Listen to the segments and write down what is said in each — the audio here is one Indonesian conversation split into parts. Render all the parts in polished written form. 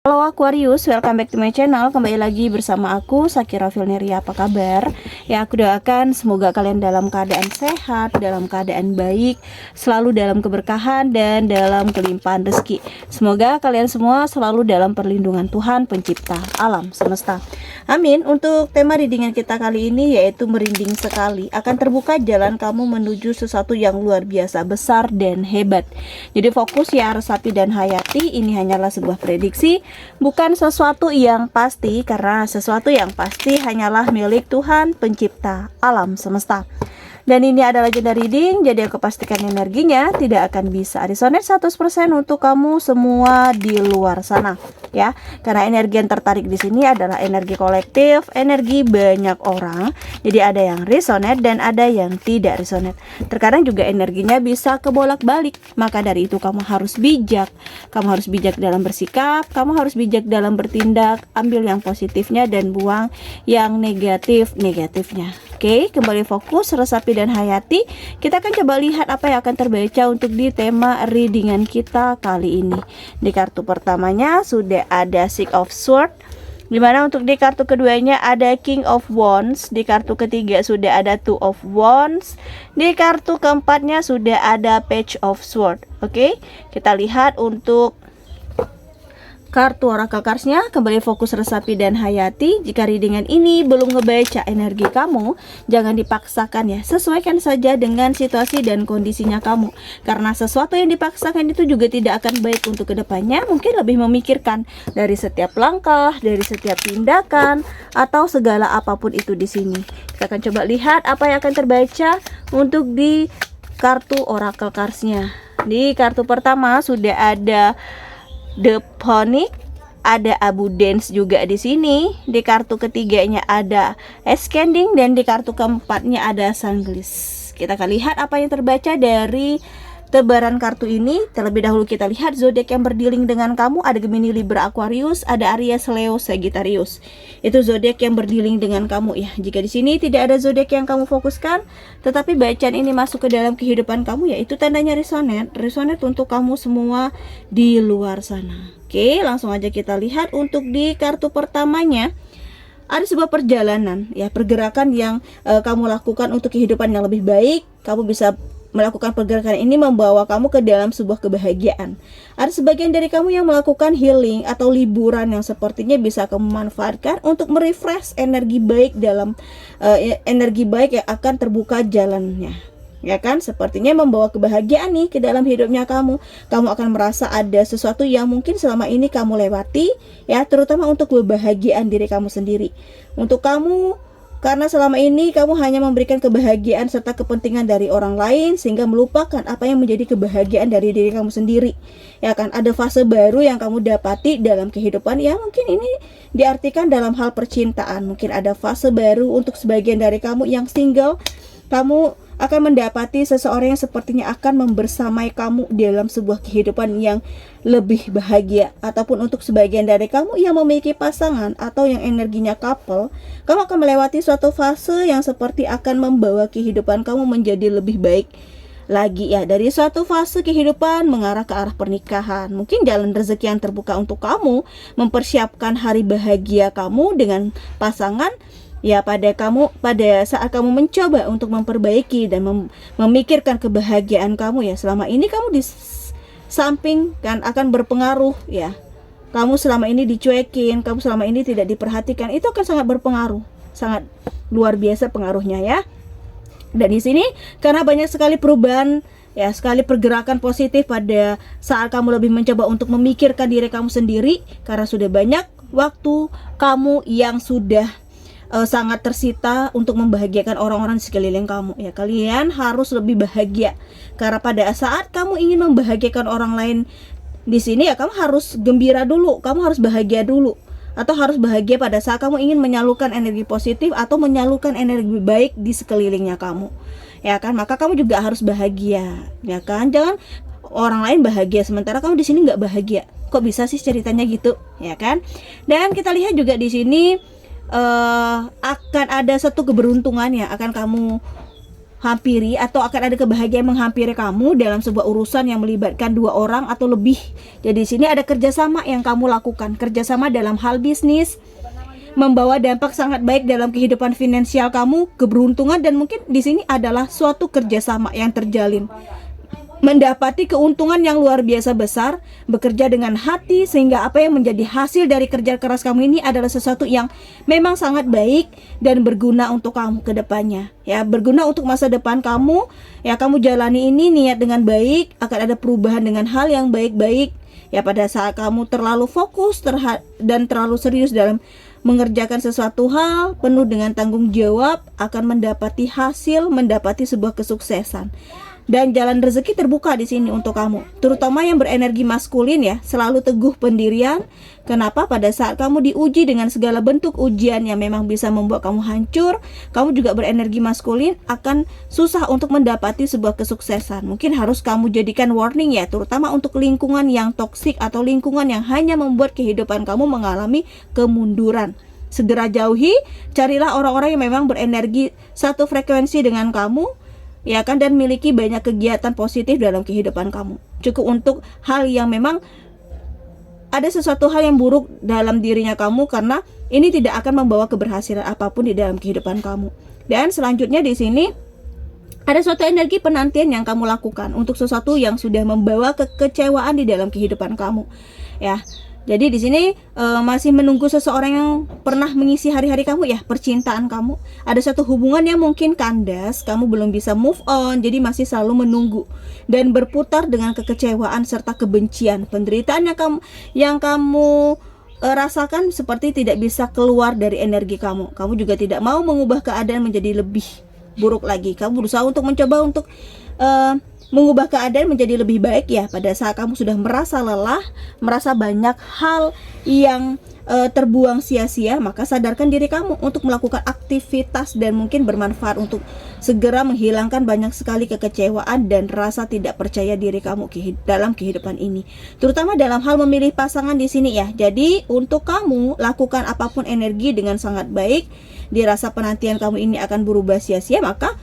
Halo Aquarius, welcome back to my channel. Kembali lagi bersama aku, Sakira Vilneria. Apa kabar? Ya, aku doakan semoga kalian dalam keadaan sehat, dalam keadaan baik, selalu dalam keberkahan dan dalam kelimpahan rezeki. Semoga kalian semua selalu dalam perlindungan Tuhan Pencipta alam semesta. Amin. Untuk tema readingan kita kali ini yaitu merinding sekali. Akan terbuka jalan kamu menuju sesuatu yang luar biasa besar dan hebat. Jadi fokus ya Resapi dan Hayati, ini hanyalah sebuah prediksi, bukan sesuatu yang pasti, karena sesuatu yang pasti hanyalah milik Tuhan Pencipta alam semesta. Dan ini adalah jeda reading, jadi aku pastikan energinya tidak akan bisa resonate 100% untuk kamu semua di luar sana ya. Karena energi yang tertarik di sini adalah energi kolektif, energi banyak orang. Jadi ada yang resonate dan ada yang tidak resonate. Terkadang juga energinya bisa kebolak-balik. Maka dari itu kamu harus bijak. Kamu harus bijak dalam bersikap, kamu harus bijak dalam bertindak. Ambil yang positifnya dan buang yang negatifnya. Oke, kembali fokus Resapi dan Hayati. Kita akan coba lihat apa yang akan terbaca untuk di tema readingan kita kali ini. Di kartu pertamanya sudah ada Six of Swords, dimana untuk di kartu keduanya ada King of Wands, di kartu ketiga sudah ada Two of Wands, di kartu keempatnya sudah ada Page of Swords. Oke, kita lihat untuk kartu oracle cards-nya. Kembali fokus Resapi dan Hayati. Jika readingan ini belum ngebaca energi kamu, jangan dipaksakan ya. Sesuaikan saja dengan situasi dan kondisinya kamu. Karena sesuatu yang dipaksakan itu juga tidak akan baik untuk kedepannya. Mungkin lebih memikirkan dari setiap langkah, dari setiap tindakan, atau segala apapun itu di sini. Kita akan coba lihat apa yang akan terbaca untuk di kartu oracle cards-nya. Di kartu pertama sudah ada The Phoenix, ada Abundance juga di sini. Di kartu ketiganya ada Ascending dan di kartu keempatnya ada Sunglass. Kita akan lihat apa yang terbaca dari tebaran kartu ini. Terlebih dahulu kita lihat zodiak yang berdealing dengan kamu. Ada Gemini, Libra, Aquarius, ada Aries, Leo, Sagittarius. Itu zodiak yang berdealing dengan kamu ya. Jika di sini tidak ada zodiak yang kamu fokuskan, tetapi bacaan ini masuk ke dalam kehidupan kamu, ya itu tandanya resonate untuk kamu semua di luar sana. Oke, langsung aja kita lihat untuk di kartu pertamanya. Ada sebuah perjalanan ya, pergerakan yang kamu lakukan untuk kehidupan yang lebih baik. Kamu bisa melakukan pergerakan ini membawa kamu ke dalam sebuah kebahagiaan. Ada sebagian dari kamu yang melakukan healing atau liburan yang sepertinya bisa kamu manfaatkan untuk merefresh energi baik dalam energi baik yang akan terbuka jalannya. Ya kan, sepertinya membawa kebahagiaan nih ke dalam hidupnya kamu. Kamu akan merasa ada sesuatu yang mungkin selama ini kamu lewati ya, terutama untuk kebahagiaan diri kamu sendiri. Untuk kamu, karena selama ini kamu hanya memberikan kebahagiaan serta kepentingan dari orang lain, sehingga melupakan apa yang menjadi kebahagiaan dari diri kamu sendiri. Ya kan, ada fase baru yang kamu dapati dalam kehidupan, ya mungkin ini diartikan dalam hal percintaan. Mungkin ada fase baru untuk sebagian dari kamu yang single. Kamu akan mendapati seseorang yang sepertinya akan membersamai kamu dalam sebuah kehidupan yang lebih bahagia. Ataupun untuk sebagian dari kamu yang memiliki pasangan atau yang energinya couple, kamu akan melewati suatu fase yang seperti akan membawa kehidupan kamu menjadi lebih baik lagi ya, dari suatu fase kehidupan mengarah ke arah pernikahan. Mungkin jalan rezeki yang terbuka untuk kamu, mempersiapkan hari bahagia kamu dengan pasangan. Ya, pada saat kamu mencoba untuk memperbaiki dan memikirkan kebahagiaan kamu ya, selama ini kamu di samping kan akan berpengaruh ya. Kamu selama ini dicuekin, kamu selama ini tidak diperhatikan, itu akan sangat berpengaruh, sangat luar biasa pengaruhnya ya. Dan di sini karena banyak sekali perubahan ya, sekali pergerakan positif pada saat kamu lebih mencoba untuk memikirkan diri kamu sendiri, karena sudah banyak waktu kamu yang sudah sangat tersita untuk membahagiakan orang-orang di sekeliling kamu ya. Kalian harus lebih bahagia, karena pada saat kamu ingin membahagiakan orang lain di sini ya, kamu harus gembira dulu, kamu harus bahagia dulu, atau harus bahagia pada saat kamu ingin menyalurkan energi positif atau menyalurkan energi baik di sekelilingnya kamu ya kan. Maka kamu juga harus bahagia ya kan. Jangan orang lain bahagia sementara kamu di sini nggak bahagia. Kok bisa sih ceritanya gitu ya kan. Dan kita lihat juga di sini akan ada satu keberuntungan yang akan kamu hampiri atau akan ada kebahagiaan menghampiri kamu dalam sebuah urusan yang melibatkan 2 orang atau lebih. Jadi di sini ada kerjasama yang kamu lakukan, kerjasama dalam hal bisnis, membawa dampak sangat baik dalam kehidupan finansial kamu, keberuntungan, dan mungkin di sini adalah suatu kerjasama yang terjalin. Mendapati keuntungan yang luar biasa besar, bekerja dengan hati, sehingga apa yang menjadi hasil dari kerja keras kamu ini adalah sesuatu yang memang sangat baik dan berguna untuk kamu ke depannya. Ya, berguna untuk masa depan kamu. Ya, kamu jalani ini niat dengan baik, akan ada perubahan dengan hal yang baik-baik. Ya, pada saat kamu terlalu fokus dan terlalu serius dalam mengerjakan sesuatu hal penuh dengan tanggung jawab, akan mendapati hasil, mendapati sebuah kesuksesan. Dan jalan rezeki terbuka di sini untuk kamu, terutama yang berenergi maskulin ya, selalu teguh pendirian. Kenapa? Pada saat kamu diuji dengan segala bentuk ujian yang memang bisa membuat kamu hancur, kamu juga berenergi maskulin, akan susah untuk mendapati sebuah kesuksesan. Mungkin harus kamu jadikan warning ya, terutama untuk lingkungan yang toksik atau lingkungan yang hanya membuat kehidupan kamu mengalami kemunduran. Segera jauhi, carilah orang-orang yang memang berenergi satu frekuensi dengan kamu, ya kan, dan miliki banyak kegiatan positif dalam kehidupan kamu. Cukup untuk hal yang memang ada sesuatu hal yang buruk dalam dirinya kamu, karena ini tidak akan membawa keberhasilan apapun di dalam kehidupan kamu. Dan selanjutnya di sini ada suatu energi penantian yang kamu lakukan untuk sesuatu yang sudah membawa kekecewaan di dalam kehidupan kamu. Ya. Jadi di sini masih menunggu seseorang yang pernah mengisi hari-hari kamu ya, percintaan kamu. Ada satu hubungan yang mungkin kandas, kamu belum bisa move on, jadi masih selalu menunggu dan berputar dengan kekecewaan serta kebencian. Penderitaan yang kamu rasakan seperti tidak bisa keluar dari energi kamu. Kamu juga tidak mau mengubah keadaan menjadi lebih buruk lagi. Kamu berusaha untuk mencoba untuk mengubah keadaan menjadi lebih baik ya. Pada saat kamu sudah merasa lelah, merasa banyak hal yang terbuang sia-sia, maka sadarkan diri kamu untuk melakukan aktivitas dan mungkin bermanfaat untuk segera menghilangkan banyak sekali kekecewaan dan rasa tidak percaya diri kamu dalam kehidupan ini, terutama dalam hal memilih pasangan di sini ya. Jadi untuk kamu lakukan apapun energi dengan sangat baik. Dirasa penantian kamu ini akan berubah sia-sia, maka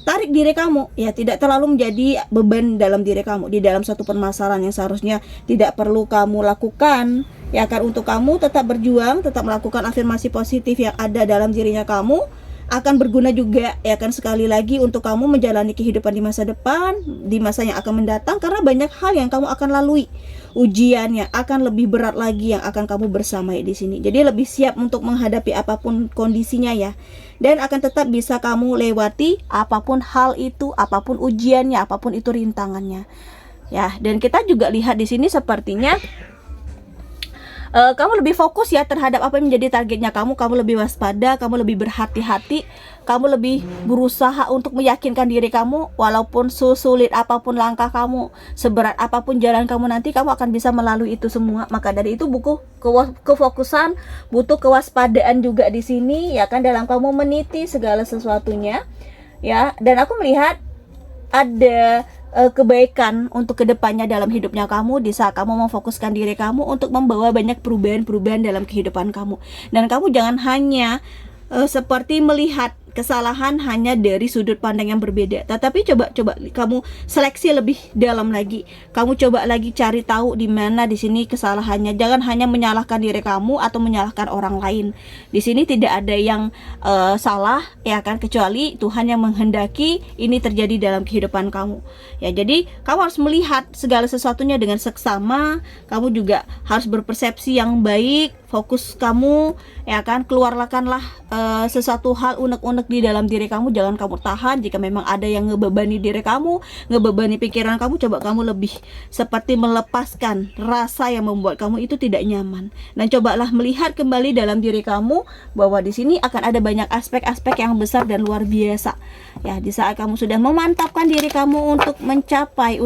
tarik diri kamu ya, tidak terlalu menjadi beban dalam diri kamu di dalam satu permasalahan yang seharusnya tidak perlu kamu lakukan ya kan. Untuk kamu tetap berjuang, tetap melakukan afirmasi positif yang ada dalam dirinya kamu, akan berguna juga ya kan, sekali lagi untuk kamu menjalani kehidupan di masa depan, di masa yang akan mendatang, karena banyak hal yang kamu akan lalui. Ujiannya akan lebih berat lagi yang akan kamu bersamai di sini. Jadi lebih siap untuk menghadapi apapun kondisinya ya. Dan akan tetap bisa kamu lewati apapun hal itu, apapun ujiannya, apapun itu rintangannya. Ya, dan kita juga lihat di sini sepertinya kamu lebih fokus ya terhadap apa yang menjadi targetnya kamu lebih waspada, kamu lebih berhati-hati, kamu lebih berusaha untuk meyakinkan diri kamu, walaupun sulit apapun langkah kamu, seberat apapun jalan kamu, nanti kamu akan bisa melalui itu semua. Maka dari itu butuh kefokusan, butuh kewaspadaan juga di sini ya kan, dalam kamu meniti segala sesuatunya ya. Dan aku melihat ada kebaikan untuk kedepannya dalam hidupnya kamu di saat kamu memfokuskan diri kamu untuk membawa banyak perubahan-perubahan dalam kehidupan kamu. Dan kamu jangan hanya seperti melihat kesalahan hanya dari sudut pandang yang berbeda, tetapi coba kamu seleksi lebih dalam lagi. Kamu coba lagi cari tahu di mana di sini kesalahannya. Jangan hanya menyalahkan diri kamu atau menyalahkan orang lain. Di sini tidak ada yang salah ya kan, kecuali Tuhan yang menghendaki ini terjadi dalam kehidupan kamu. Ya, jadi kamu harus melihat segala sesuatunya dengan seksama. Kamu juga harus berpersepsi yang baik. Fokus kamu ya kan, keluarkanlah sesuatu hal unek-unek di dalam diri kamu. Jangan kamu tahan. Jika memang ada yang ngebebani diri kamu, ngebebani pikiran kamu, coba kamu lebih seperti melepaskan rasa yang membuat kamu itu tidak nyaman. Dan cobalah melihat kembali dalam diri kamu bahwa di sini akan ada banyak aspek-aspek yang besar dan luar biasa. Ya, di saat kamu sudah memantapkan diri kamu untuk mencapai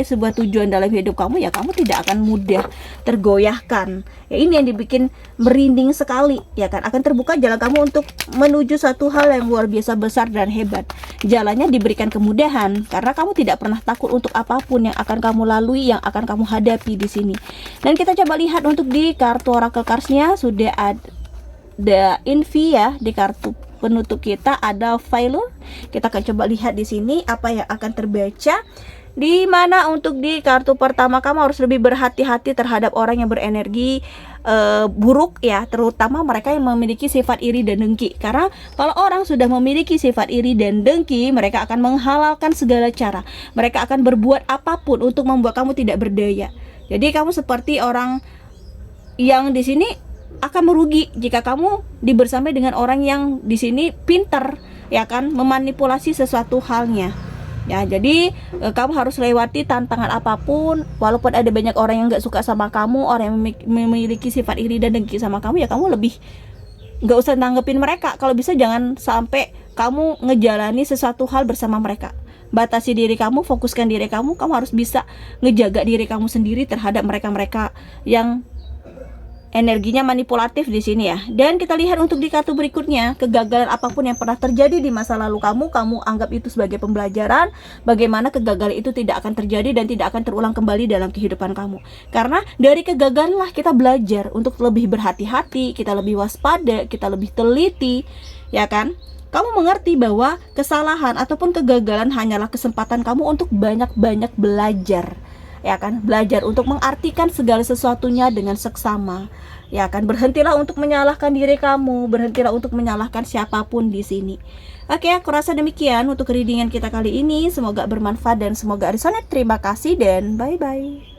sebuah tujuan dalam hidup kamu, ya kamu tidak akan mudah tergoyahkan. Ya, ini yang dibikin merinding sekali ya kan. Akan terbuka jalan kamu untuk menuju satu hal yang luar biasa besar dan hebat. Jalannya diberikan kemudahan karena kamu tidak pernah takut untuk apapun yang akan kamu lalui, yang akan kamu hadapi di sini. Dan kita coba lihat untuk di kartu oracle cards-nya sudah ada Invi ya di kartu penutup kita ada failure. Kita akan coba lihat di sini apa yang akan terbaca. Di mana untuk di kartu pertama kamu harus lebih berhati-hati terhadap orang yang berenergi buruk ya, terutama mereka yang memiliki sifat iri dan dengki. Karena kalau orang sudah memiliki sifat iri dan dengki, mereka akan menghalalkan segala cara. Mereka akan berbuat apapun untuk membuat kamu tidak berdaya. Jadi kamu seperti orang yang di sini akan merugi jika kamu dibersamai dengan orang yang di sini pintar, ya kan, memanipulasi sesuatu halnya. Ya, jadi kamu harus lewati tantangan apapun, walaupun ada banyak orang yang gak suka sama kamu, orang yang memiliki sifat iri dan dengki sama kamu, ya kamu lebih gak usah nanggepin mereka. Kalau bisa jangan sampai kamu ngejalani sesuatu hal bersama mereka. Batasi diri kamu, fokuskan diri kamu harus bisa ngejaga diri kamu sendiri terhadap mereka-mereka yang energinya manipulatif di sini ya. Dan kita lihat untuk di kartu berikutnya, kegagalan apapun yang pernah terjadi di masa lalu kamu anggap itu sebagai pembelajaran bagaimana kegagalan itu tidak akan terjadi dan tidak akan terulang kembali dalam kehidupan kamu. Karena dari kegagalan lah kita belajar untuk lebih berhati-hati, kita lebih waspada, kita lebih teliti, ya kan? Kamu mengerti bahwa kesalahan ataupun kegagalan hanyalah kesempatan kamu untuk banyak-banyak belajar. Ya kan, belajar untuk mengartikan segala sesuatunya dengan seksama. Ya kan, berhentilah untuk menyalahkan diri kamu, berhentilah untuk menyalahkan siapapun di sini. Oke, aku rasa demikian untuk readingan kita kali ini. Semoga bermanfaat dan semoga resonate. Terima kasih dan bye-bye.